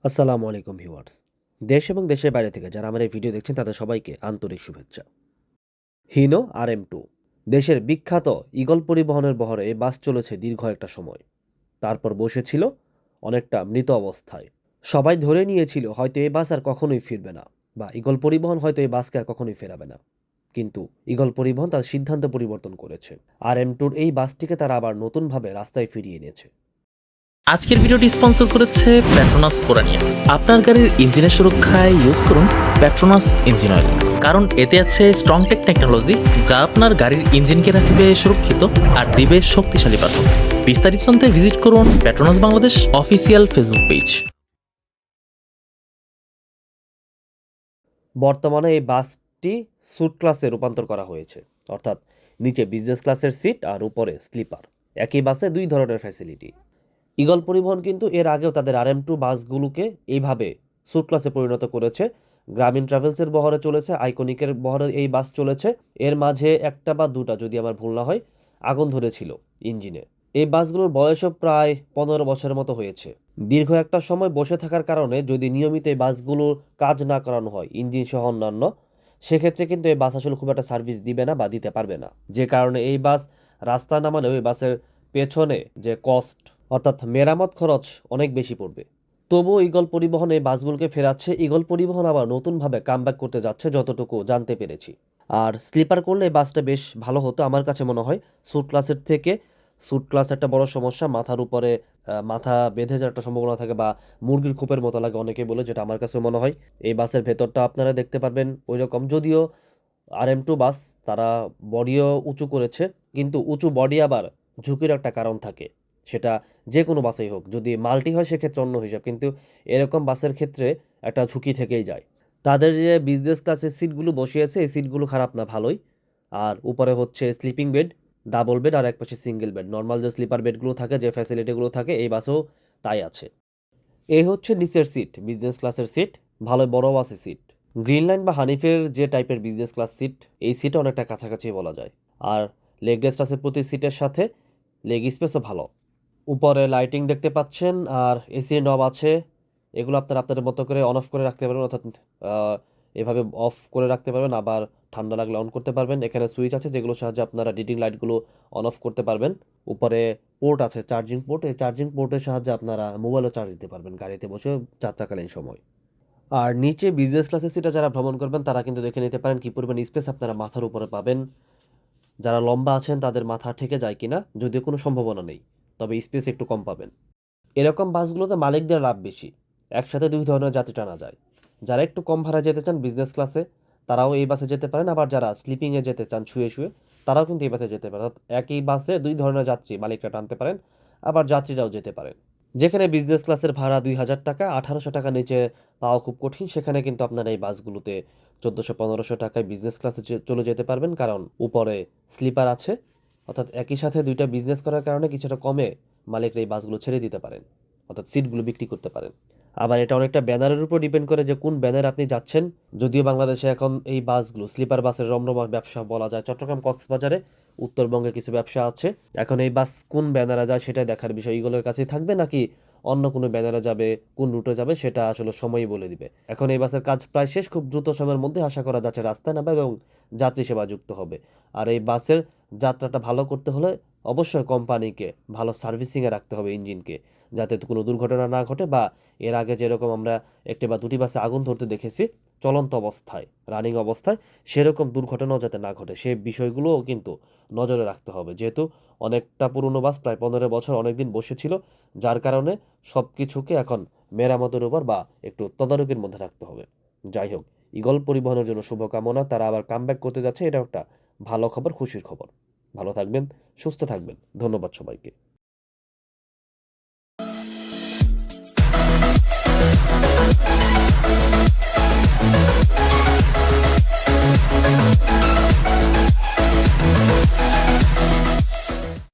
আসসালামু আলাইকুম ভিউয়ার্স। দেশ এবং দেশের বাইরে থেকে যারা আমার এই ভিডিও দেখছেন তাদের সবাইকে আন্তরিক শুভেচ্ছা। হিনো RM2 দেশের বিখ্যাত ঈগল পরিবহনের বহরে এই বাস চলেছে দীর্ঘ একটা সময়। তারপর বসেছিল অনেকটা মৃত অবস্থায়। সবাই ধরে নিয়েছিল হয়তো এই বাস আর কখনোই ফিরবে না, বা ঈগল পরিবহন হয়তো এই বাসকে আর কখনোই ফেরাবে না। কিন্তু ঈগল পরিবহন তার সিদ্ধান্ত পরিবর্তন করেছে। RM2 এই বাসটিকে তারা আবার নতুনভাবে রাস্তায় ফিরিয়ে এনেছে। আজকের ভিডিওটি স্পন্সর করেছে পেট্রোনাস কোরানিয়া। আপনার গাড়ির ইঞ্জিনের সুরক্ষায় ইউজ করুন পেট্রোনাস ইঞ্জিন অয়েল, কারণ এতে আছে স্ট্রং টেক টেকনোলজি যা আপনার গাড়ির ইঞ্জিনকে রাখবে সুরক্ষিত আর দিবে শক্তিশালী পারফরমেন্স। বিস্তারিত জানতে ভিজিট করুন Petronas Bangladesh official Facebook page. বর্তমানে এই বাসটি স্যুট ক্লাসে রূপান্তর করা হয়েছে, অর্থাৎ নিচে বিজনেস ক্লাসের সিট আর উপরে স্লিপার। একই বাসে দুই ধরনের ফ্যাসিলিটি। ঈগল পরিবহন কিন্তু এর আগেও তাদের RM2 বাসগুলোকে এইভাবে স্যুট ক্লাসে পরিণত করেছে। গ্রামীণ ট্রাভেলসের বহরে চলেছে, আইকনিকের বহরে এই বাস চলেছে। এর মাঝে একটা বা দুটা, যদি আমার ভুল না হয়, আগুন ধরেছিল ইঞ্জিনে। এই বাসগুলোর বয়সও প্রায় 15 বছরের মতো হয়েছে। দীর্ঘ একটা সময় বসে থাকার কারণে যদি নিয়মিত এই বাসগুলোর কাজ না করানো হয়, ইঞ্জিন সহ অন্যান্য, সেক্ষেত্রে কিন্তু এই বাস আসলে খুব একটা সার্ভিস দিবে না বা দিতে পারবে না। যে কারণে এই বাস রাস্তায় নামালেও এই বাসের পেছনে যে কস্ট, অর্থাৎ মেরামত খরচ অনেক বেশি পড়বে। তবুও ঈগল পরিবহন এই বাসগুলোকে ফেরাচ্ছে। ঈগল পরিবহন আবার নতুনভাবে কামব্যাক করতে যাচ্ছে যতটুকু জানতে পেরেছি। আর স্লিপার করলে এই বাসটা বেশ ভালো হতো আমার কাছে মনে হয়। স্যুট ক্লাসের থেকে স্যুট ক্লাস একটা বড় সমস্যা, মাথার উপরে মাথা বেঁধে যাওয়ার একটা সম্ভাবনা থাকে বা মুরগির খোপের মতো লাগে অনেকে বলে, যেটা আমার কাছে মনে হয়। এই বাসের ভেতরটা আপনারা দেখতে পারবেন ওই রকম, যদিও RM2 বাস তারা বডিও উঁচু করেছে, কিন্তু উঁচু বডি আবার ঝুঁকির একটা কারণ থাকে। সেটা যে কোনো বাসেই হোক, যদি মাল্টি হয় সেক্ষেত্রে অন্য হিসাব, কিন্তু এরকম বাসের ক্ষেত্রে একটা ঝুঁকি থেকেই যায়। তাদের যে বিজনেস ক্লাসের সিটগুলো বসিয়েছে এই সিটগুলো খারাপ না, ভালোই। আর উপরে হচ্ছে স্লিপিং বেড, ডাবল বেড, আর একপাশে সিঙ্গেল বেড। নর্মাল যে স্লিপার বেডগুলো থাকে, যে ফ্যাসিলিটিগুলো থাকে, এই বাসেও তাই আছে। এই হচ্ছে নিচের সিট, বিজনেস ক্লাসের সিট, ভালো বড় আছে সিট। গ্রিন লাইন বা হানিফের যে টাইপের বিজনেস ক্লাস সিট, এই সিটে অনেকটা কাছাকাছি বলা যায়। আর লেগ রেস্ট আছে প্রতি সিটের সাথে, লেগ স্পেসও ভালো। উপরে লাইটিং দেখতে পাচ্ছেন, আর এসি নব আছে। এগুলো আপনারা আপনাদের মতো করে অন অফ করে রাখতে পারবেন, অর্থাৎ এভাবে অফ করে রাখতে পারবেন, আবার ঠান্ডা লাগলে অন করতে পারবেন। এখানে সুইচ আছে যেগুলোর সাহায্যে আপনারা ডিডিং লাইটগুলো অন অফ করতে পারবেন। উপরে পোর্ট আছে, চার্জিং পোর্ট। এই চার্জিং পোর্টের সাহায্যে আপনারা মোবাইলও চার্জ দিতে পারবেন গাড়িতে বসে যাত্রাকালীন সময়। আর নিচে বিজনেস ক্লাসের সিটে যারা ভ্রমণ করবেন তারা কিন্তু দেখে নিতে পারেন কী পরিমাণ স্পেস আপনারা মাথার উপরে পাবেন। যারা লম্বা আছেন তাদের মাথা ঠেকে যায় কিনা, যদিও কোনো সম্ভাবনা নেই, তবে স্পেস একটু কম পাবেন। এরকম বাসগুলোতে মালিকদের লাভ বেশি, একসাথে দুই ধরনের যাত্রী টানা যায়। যারা একটু কম ভাড়া যেতে চান বিজনেস ক্লাসে, তারাও এই বাসে যেতে পারেন। আবার যারা স্লিপিংয়ে যেতে চান শুয়ে শুয়ে, তারাও কিন্তু এই বাসে যেতে পারেন। অর্থাৎ একই বাসে দুই ধরনের যাত্রী মালিকরা টানতে পারেন, আবার যাত্রীরাও যেতে পারেন। যেখানে বিজনেস ক্লাসের ভাড়া 2000 টাকা, 1800 টাকা নিচে পাওয়া খুব কঠিন, সেখানে কিন্তু আপনারা এই বাসগুলোতে 1400-1500 টাকায় বিজনেস ক্লাসে চলে যেতে পারবেন, কারণ উপরে স্লিপার আছে। অর্থাৎ একই সাথে দুইটা বিজনেস করার কারণে কিছুটা কমে মালিকরা এই বাসগুলো ছেড়ে দিতে পারেন, অর্থাৎ সিটগুলো বিক্রি করতে পারেন। আবার এটা অনেকটা ব্যানারের উপর ডিপেন্ড করে যে কোন ব্যানারে আপনি যাচ্ছেন। যদিও বাংলাদেশে এখন এই বাসগুলো স্লিপার বাসের রমরমা ব্যবসা বলা যায়। চট্টগ্রাম কক্সবাজারে উত্তরবঙ্গে কিছু ব্যবসা আছে। এখন এই বাস কোন ব্যানারে যায় সেটাই দেখার বিষয়। ইগলের কাছেই থাকবে নাকি অন্য কোনো ব্যানারে যাবে, কোন রুটে যাবে, সেটা আসলে সময়ই বলে দিবে। এখন এই বাসের কাজ প্রায় শেষ, খুব দ্রুত সময়ের মধ্যে আশা করা যাচ্ছে রাস্তায় নামবে এবং যাত্রী সেবা যুক্ত হবে। আর এই বাসের যাত্রাটা ভালো করতে হলে অবশ্যই কোম্পানিকে ভালো সার্ভিসিংয়ে রাখতে হবে ইঞ্জিনকে, যাতে কোনো দুর্ঘটনা না ঘটে, বা এর আগে যেরকম আমরা একটি বা দুটি বাসে আগুন ধরতে দেখেছি চলন্ত অবস্থায়, রানিং অবস্থায়, সেরকম দুর্ঘটনাও যাতে না ঘটে সে বিষয়গুলোও কিন্তু নজরে রাখতে হবে। যেহেতু অনেকটা পুরনো বাস, প্রায় 15 বছর অনেক দিন বসেছিল, যার কারণে সব কিছুকে এখন মেরামতের উপর বা একটু তদারকির মধ্যে রাখতে হবে। যাই হোক, ঈগল পরিবহনের জন্য শুভকামনা। তারা আবার কামব্যাক করতে যাচ্ছে, এটা একটা ভালো খবর, খুশির খবর। ভালো থাকবেন, সুস্থ থাকবেন। ধন্যবাদ সবাইকে।